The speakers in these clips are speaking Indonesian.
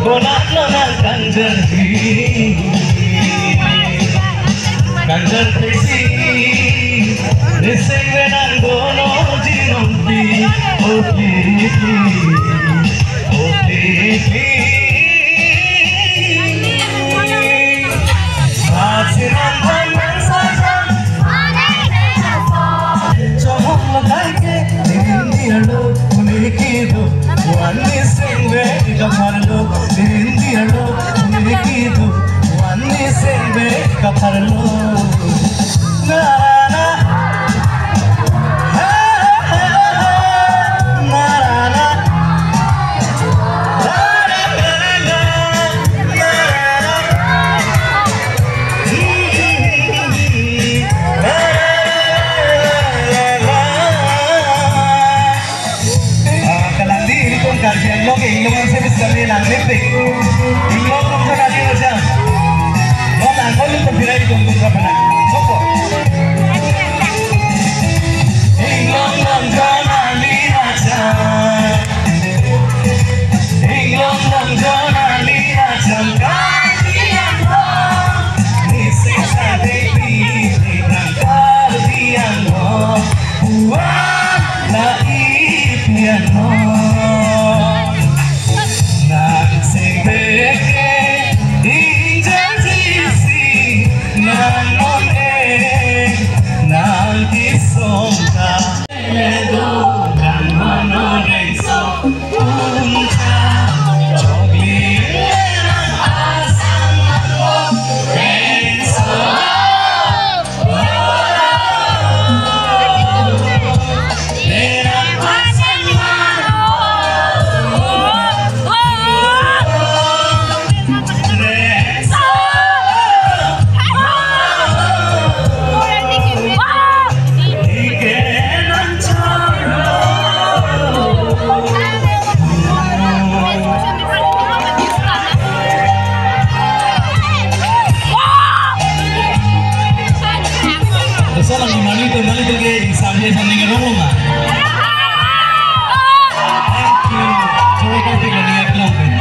Bonatlo ng kanjati Kanjati Nisingwe ng dono jinumpi Oh please Oh please Satsinan ng sajan Johong lagay ke Nindiyalo Unikido Wani singwe Kaparlo Nindiyalo Unikido Wani singwe Kaparlo Na Lo que ingloban se descarga la mente. Ingloban con la gente ya. No la colen por tirar y con contra para. Sopo. Ingloban con la vida ya. Ingloban con la vida ya. Cambiando. Ni se sabe ni cantar piano. La piano. Manito que sabía esa niña Roma. Thank you. Coba kau tinggal lihat kelompen.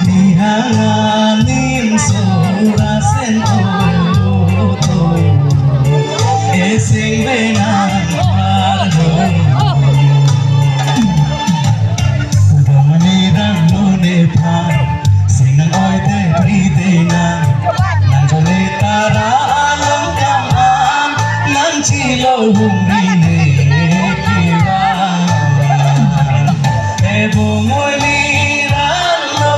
Nihanganin surasen toto, esing benang parno. Udamani dan lune pa, sinang oi te pritena. Chilo humine kiwa ebo molirano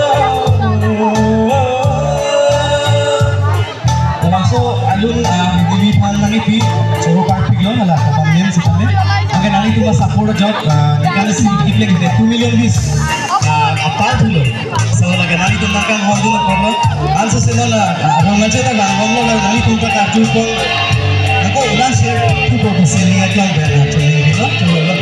langsung alun dilipan nangipi coba parpiglo nala kapamien sa kami ang nani tuwa sa puro job nikala si itlek de 2 million views apart hulo so laga nani tuwa kang hondo na korlo also sinola arong na cheta ga ngomlo na nani tuwa ka tuwa Ako ulan share ko po sa lihat lang ba natin.